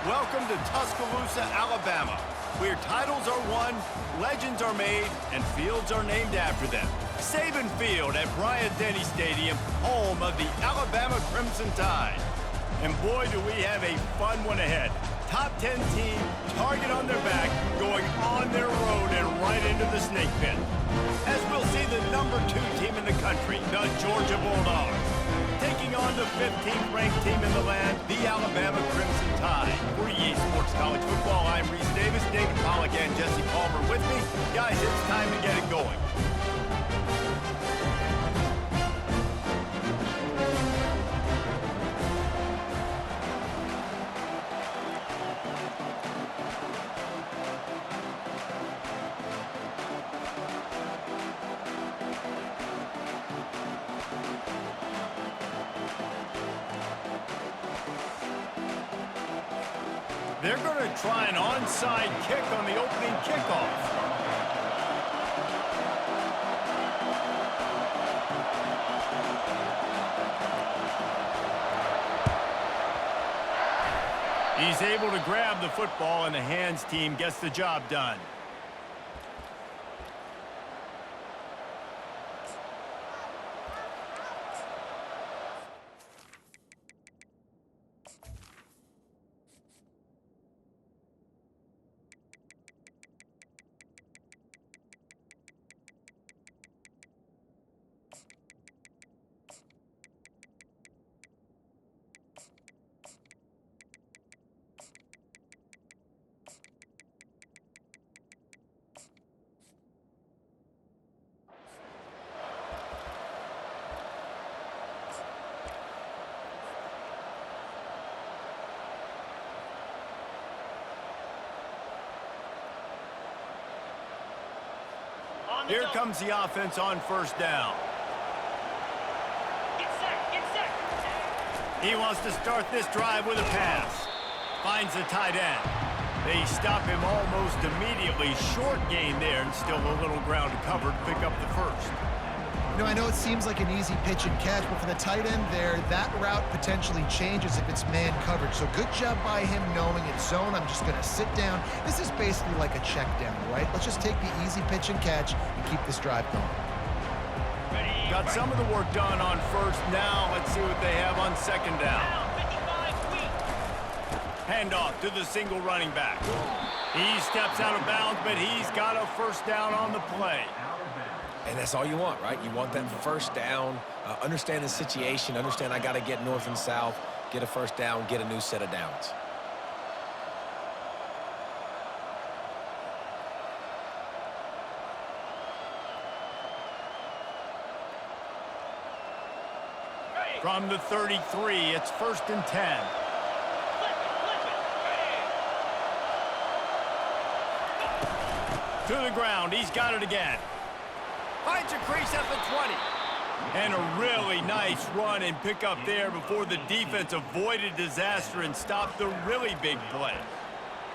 Welcome to Tuscaloosa, Alabama, where titles are won, legends are made, and fields are named after them. Saban Field at Bryant-Denny Stadium, home of the Alabama Crimson Tide. And boy, do we have a fun one ahead. Top 10 team, target on their back, going on their road and right into the snake pit. As we'll see the number 2 team in the country, the Georgia Bulldogs, taking on the 15th ranked team in the land, the Alabama Crimson Tide. For EA Sports College Football, I'm Reese Davis, David Pollack and Jesse Palmer with me. Guys, it's time to get it going. They're going to try an onside kick on the opening kickoff. He's able to grab the football, and the hands team gets the job done. Here comes the offense on first down. Get set. He wants to start this drive with a pass. Finds the tight end. They stop him almost immediately. Short gain there, and still a little ground to cover to pick up the first. You know, I know it seems like an easy pitch and catch, but for the tight end there, that route potentially changes if it's man coverage. So good job by him knowing it's zone. I'm just going to sit down. This is basically like a check down, right? Let's just take the easy pitch and catch and keep this drive going. Got some of the work done on first. Now let's see what they have on second down. Handoff to the single running back. He steps out of bounds, but he's got a first down on the play. And that's all you want, right? You want that first down, understand the situation, understand I got to get north and south, get a first down, get a new set of downs. From the 33, it's 1st and 10. To the ground, he's got it again. Finds a crease at the 20. And a really nice run and pick up there before the defense avoided disaster and stopped the really big play.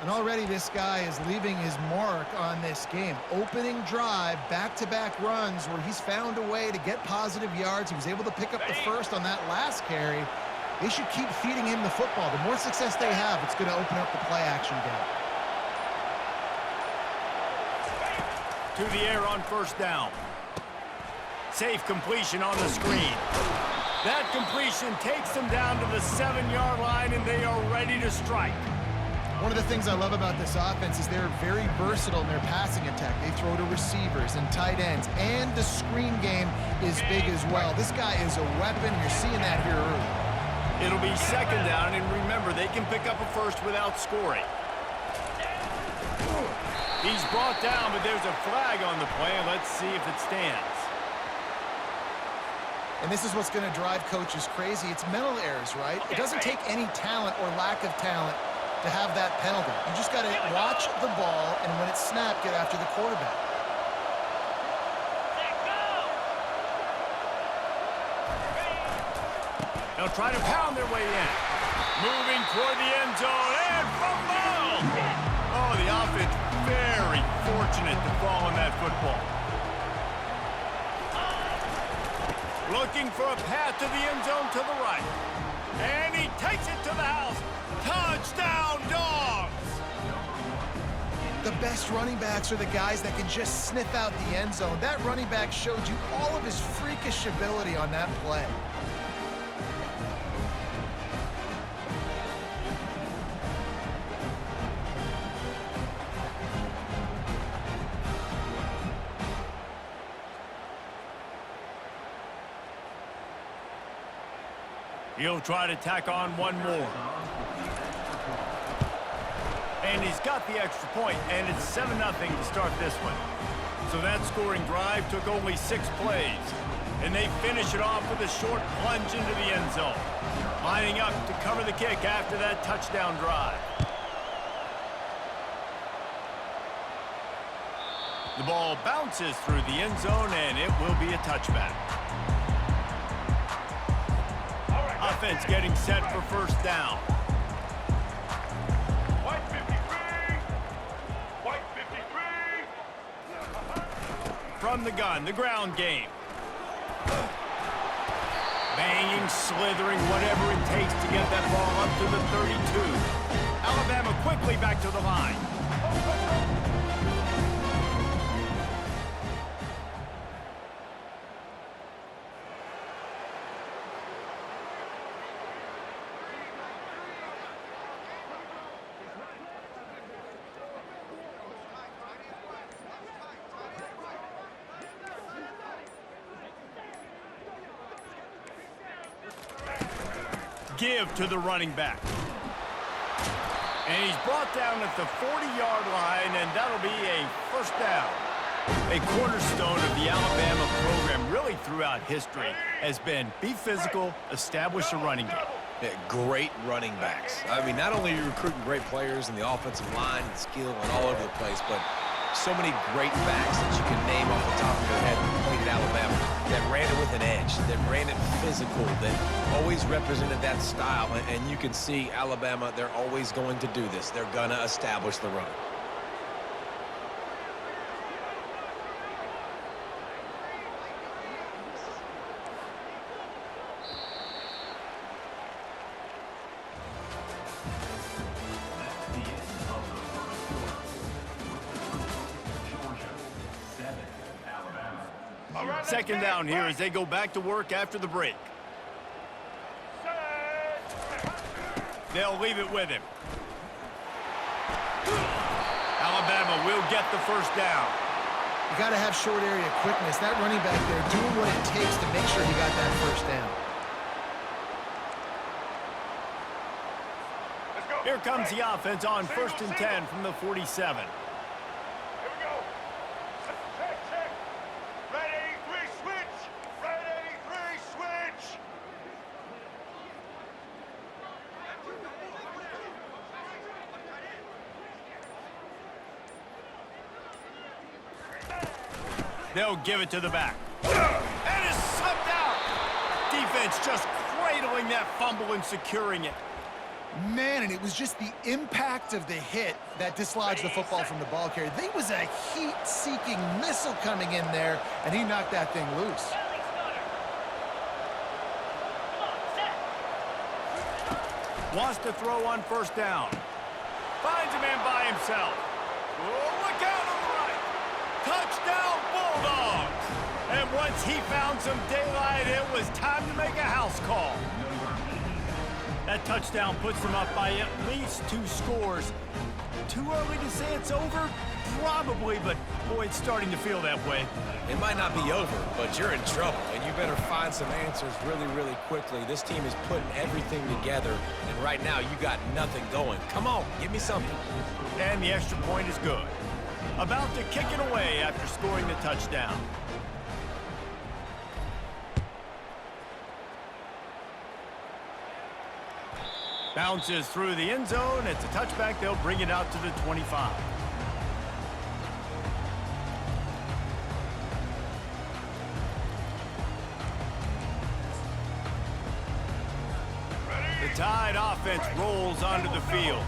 And already this guy is leaving his mark on this game. Opening drive, back-to-back runs where he's found a way to get positive yards. He was able to pick up the first on that last carry. They should keep feeding him the football. The more success they have, it's going to open up the play-action game. To the air on first down. Safe completion on the screen. That completion takes them down to the 7-yard line, and they are ready to strike. One of the things I love about this offense is they're very versatile in their passing attack. They throw to receivers and tight ends, and the screen game is big as well. This guy is a weapon. You're seeing that here early. It'll be second down, and remember, they can pick up a first without scoring. He's brought down, but there's a flag on the play, and let's see if it stands. And this is what's going to drive coaches crazy. It's mental errors, right? It doesn't take any talent or lack of talent to have that penalty. You just got to watch the ball, and when it's snapped, get after the quarterback. They'll try to pound their way in. Moving toward the end zone, and fumble! Oh, the offense very fortunate to fall on that football. Looking for a path to the end zone to the right. And he takes it to the house. Touchdown, Dogs! The best running backs are the guys that can just sniff out the end zone. That running back showed you all of his freakish ability on that play. He'll try to tack on one more. And he's got the extra point, and it's 7-0 to start this one. So that scoring drive took only 6 plays. And they finish it off with a short plunge into the end zone. Lining up to cover the kick after that touchdown drive. The ball bounces through the end zone, and it will be a touchback. Offense getting set for first down. White 53. White 53. From the gun, the ground game. Banging, slithering, whatever it takes to get that ball up to the 32. Alabama quickly back to the line. Give to the running back. And he's brought down at the 40-yard line, and that'll be a first down. A cornerstone of the Alabama program really throughout history has been be physical, establish a running game. Yeah, great running backs. I mean, not only are you recruiting great players in the offensive line and skill and all over the place, but so many great backs that you can name off the top of your head that played at Alabama, that ran it with an edge, that ran it physical, that always represented that style. And you can see Alabama, they're always going to do this. They're going to establish the run. Second down here as they go back to work after the break. They'll leave it with him. Alabama will get the first down. You got to have short area quickness. That running back there doing what it takes to make sure he got that first down. Here comes the offense on 1st and 10 from the 47. They'll give it to the back. And it's slipped out. Defense just cradling that fumble and securing it. Man, and it was just the impact of the hit that dislodged the football from the ball carrier. There was a heat-seeking missile coming in there, and he knocked that thing loose. Wants to throw on first down. Finds a man by himself. Oh, look out on the right. Touchdown, Bulldogs. And once he found some daylight, it was time to make a house call. That touchdown puts them up by at least 2 scores. Too early to say it's over? Probably, but boy, it's starting to feel that way. It might not be over, but you're in trouble, and you better find some answers really, really quickly. This team is putting everything together, and right now you got nothing going. Come on, give me something. And the extra point is good. About to kick it away after scoring the touchdown. Bounces through the end zone. It's a touchback. They'll bring it out to the 25. The Tide offense rolls onto the field.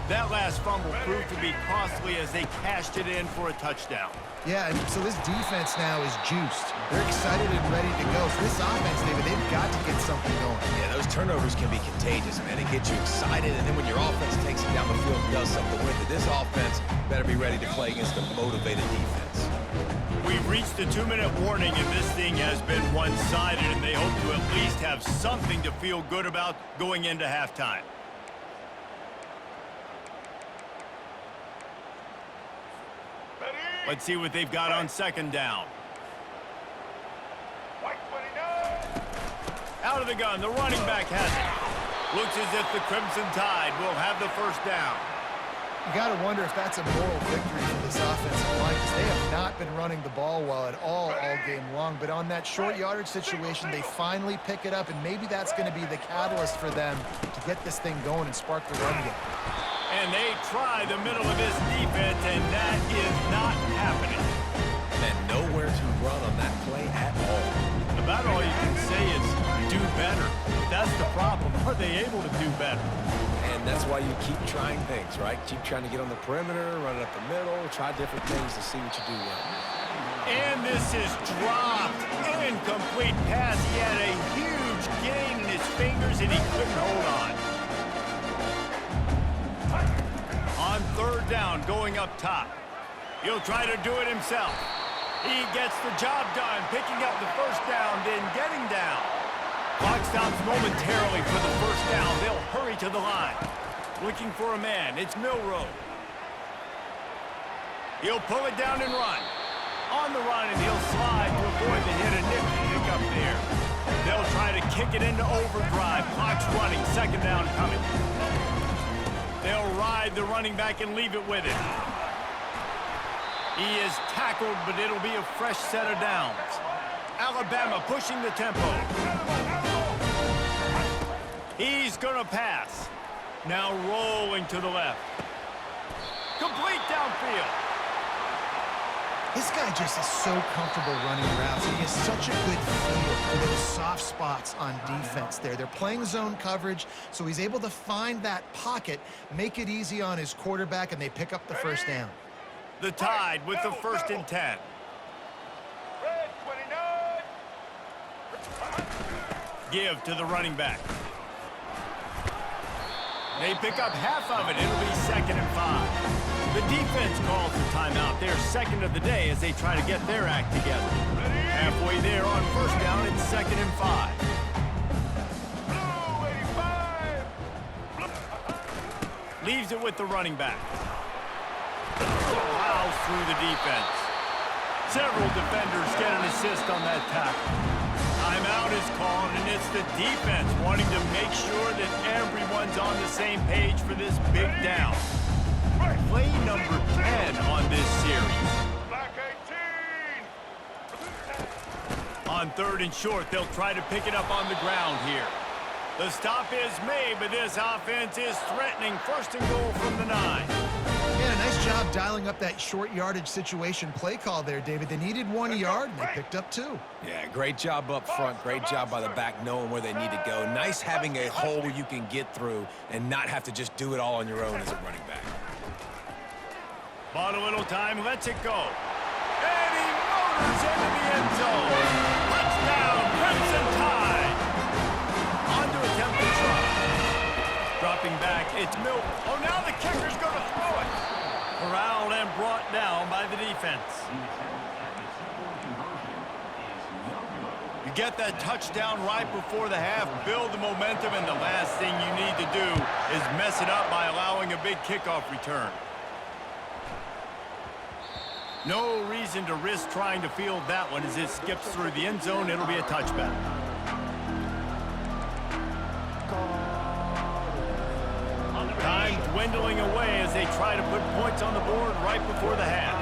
That last fumble proved to be costly as they cashed it in for a touchdown. Yeah, and so this defense now is juiced. They're excited and ready to go. For this offense, David, they've got to get something going. Yeah, those turnovers can be contagious, man. It gets you excited, and then when your offense takes it down the field and does something with it, this offense better be ready to play against a motivated defense. We've reached the 2-minute warning, and this thing has been one-sided, and they hope to at least have something to feel good about going into halftime. Let's see what they've got on second down. White 29. Out of the gun, the running back has it. Looks as if the Crimson Tide will have the first down. You got to wonder if that's a moral victory for this offensive line, because they have not been running the ball well at all game long. But on that short yardage situation, they finally pick it up, and maybe that's going to be the catalyst for them to get this thing going and spark the run game. And they try the middle of this defense, and that is not happening. And nowhere to run on that play at all. About all you can say is do better. That's the problem. Are they able to do better? And that's why you keep trying things, right? Keep trying to get on the perimeter, run it up the middle, try different things to see what you do well. And this is dropped. Incomplete pass. He had a huge gain in his fingers, and he couldn't hold on. On third down, going up top. He'll try to do it himself. He gets the job done, picking up the first down, then getting down. Clock stops momentarily for the first down. They'll hurry to the line. Looking for a man. It's Milrow. He'll pull it down and run. On the run, and he'll slide to avoid the hit. A nifty pick up there. They'll try to kick it into overdrive. Clock's running. Second down coming. They'll ride the running back and leave it with it. He is tackled, but it'll be a fresh set of downs. Alabama pushing the tempo. He's going to pass. Now rolling to the left. Complete downfield. This guy just is so comfortable running routes. He has such a good feel for those soft spots on defense there. They're playing zone coverage, so he's able to find that pocket, make it easy on his quarterback, and they pick up the first down. The Tide with the 1st and 10. Red 29. Give to the running back. They pick up half of it. It'll be 2nd and 5. The defense calls the timeout. They're second of the day as they try to get their act together. Halfway there on first down, it's 2nd and 5. Blue 85. Leaves it with the running back. Plows through the defense. Several defenders get an assist on that tackle. Timeout is called, and it's the defense wanting to make sure that everyone's on the same page for this big down. Play number 10 on this series. Black 18. On 3rd and short, they'll try to pick it up on the ground here. The stop is made, but this offense is threatening. 1st and goal from the 9. Yeah, nice job dialing up that short yardage situation play call there, David. They needed 1 yard, and they picked up 2. Yeah, great job up front. Great job by the back knowing where they need to go. Nice having a hole you can get through and not have to just do it all on your own as a running back. Bought a little time, lets it go. And he motors into the end zone. Touchdown, Crimson Tide. On to attempt the try. Dropping back, it's Mill. Oh, now the kicker's going to throw it. Corralled and brought down by the defense. You get that touchdown right before the half, build the momentum, and the last thing you need to do is mess it up by allowing a big kickoff return. No reason to risk trying to field that one as it skips through the end zone. It'll be a touchback. Time dwindling away as they try to put points on the board right before the half.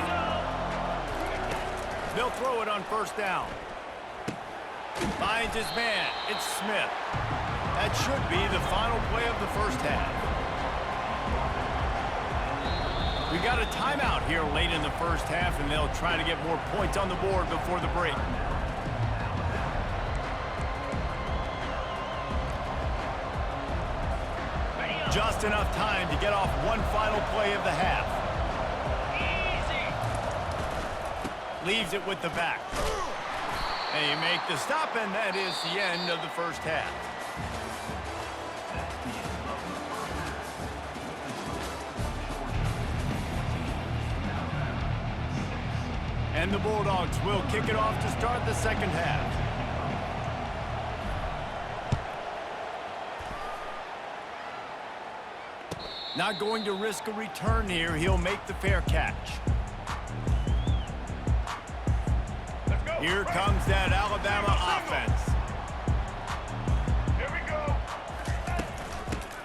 They'll throw it on 1st down. Finds his man. It's Smith. That should be the final play of the first half. We got a timeout here late in the first half, and they'll try to get more points on the board before the break. Just enough time to get off one final play of the half. Leaves it with the back. They make the stop, and that is the end of the first half. And the Bulldogs will kick it off to start the second half. Not going to risk a return here. He'll make the fair catch. Here comes that Alabama offense. Here we go.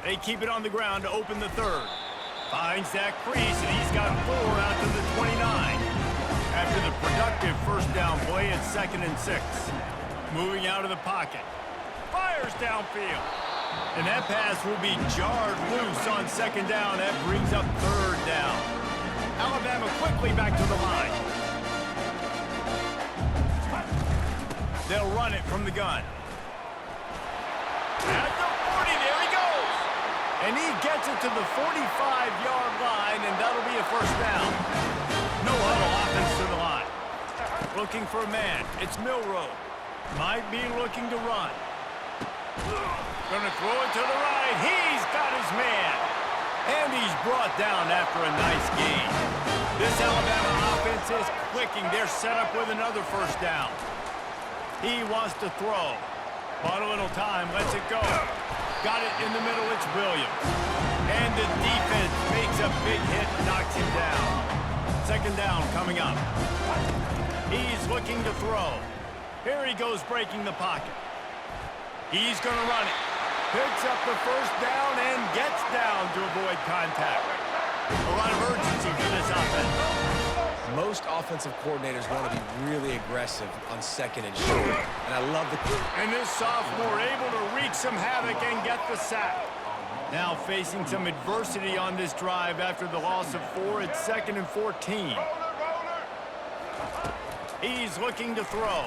They keep it on the ground to open the third. Finds that crease, and he's got 4 out to the 29. After the productive first down play, it's 2nd and 6. Moving out of the pocket. Fires downfield. And that pass will be jarred loose on 2nd down. That brings up 3rd down. Alabama quickly back to the line. They'll run it from the gun. At the 40, there he goes. And he gets it to the 45-yard line, and that'll be a first down. No huddle offense to the line. Looking for a man. It's Milroe. Might be looking to run. Gonna throw it to the right. He's got his man. And he's brought down after a nice gain. This Alabama offense is clicking. They're set up with another first down. He wants to throw. Bought a little time. Lets it go. Got it in the middle. It's Williams. And the defense makes a big hit. Knocks him down. 2nd down coming up. He's looking to throw. Here he goes breaking the pocket. He's going to run it. Picks up the first down and gets down to avoid contact. A lot of urgency for this offense. Most offensive coordinators want to be really aggressive on 2nd and short. And I love the... And this sophomore able to wreak some havoc and get the sack. Now facing some adversity on this drive after the loss of 4. It's 2nd and 14. He's looking to throw.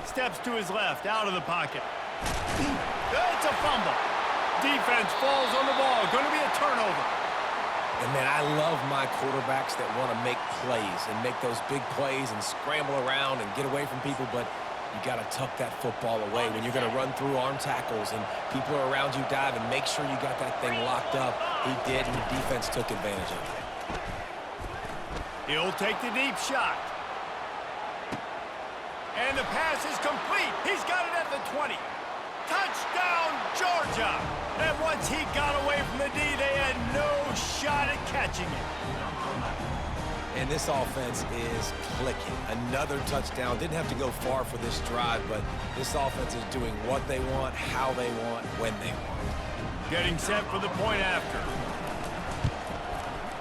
Steps to his left, out of the pocket. It's a fumble. Defense falls on the ball. Going to be a turnover. And, man, I love my quarterbacks that want to make plays and make those big plays and scramble around and get away from people, but you got to tuck that football away when you're going to run through arm tackles and people are around you diving. Make sure you got that thing locked up. He did, and the defense took advantage of it. He'll take the deep shot. And the pass is complete. He's got it at the 20. Touchdown, Georgia! And once he got away from the D, they had no shot at catching it. And this offense is clicking. Another touchdown. Didn't have to go far for this drive, but this offense is doing what they want, how they want, when they want. Getting set for the point after.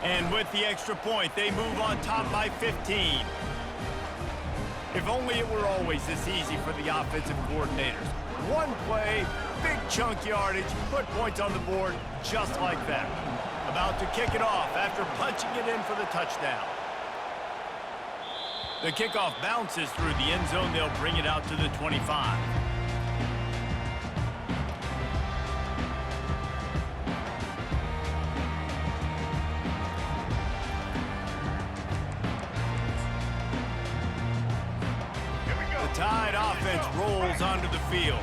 And with the extra point, they move on top by 15. If only it were always this easy for the offensive coordinators. One play, big chunk yardage, put points on the board just like that. About to kick it off after punching it in for the touchdown. The kickoff bounces through the end zone. They'll bring it out to the 25. The Tide offense rolls onto the field.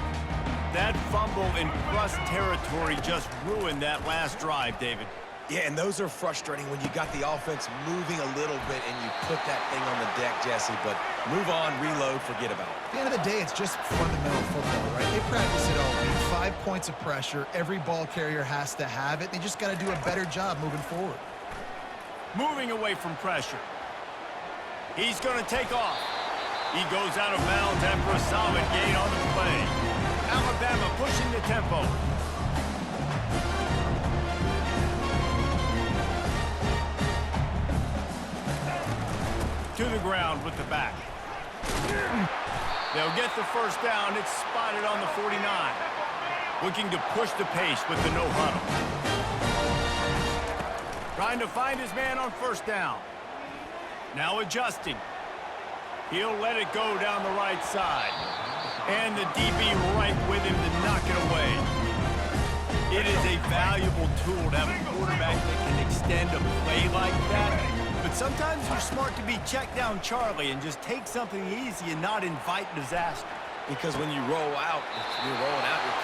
That fumble in plus territory just ruined that last drive, David. Yeah, and those are frustrating when you got the offense moving a little bit and you put that thing on the deck, Jesse. But move on, reload, forget about it. At the end of the day, it's just fundamental football, right? They practice it all week. 5 points of pressure. Every ball carrier has to have it. They just got to do a better job moving forward. Moving away from pressure. He's going to take off. He goes out of bounds after a solid gain on the play. Alabama pushing the tempo. To the ground with the back. They'll get the first down. It's spotted on the 49. Looking to push the pace with the no huddle. Trying to find his man on first down. Now adjusting. He'll let it go down the right side. And the DB right with him to knock it away. It is a valuable tool to have a quarterback that can extend a play like that. But sometimes you're smart to be check down Charlie and just take something easy and not invite disaster. Because when you roll out, you're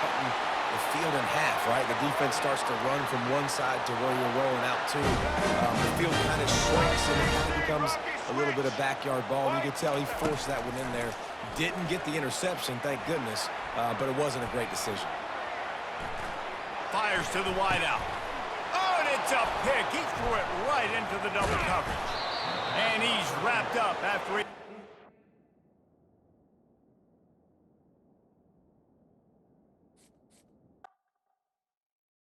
cutting the field in half, right? The defense starts to run from one side to where you're rolling out to. The field kind of shrinks and it kind of becomes a little bit of backyard ball. And you can tell he forced that one in there. Didn't get the interception, thank goodness, but it wasn't a great decision. Fires to the wideout. Oh, and it's a pick. He threw it right into the double coverage. And he's wrapped up after he...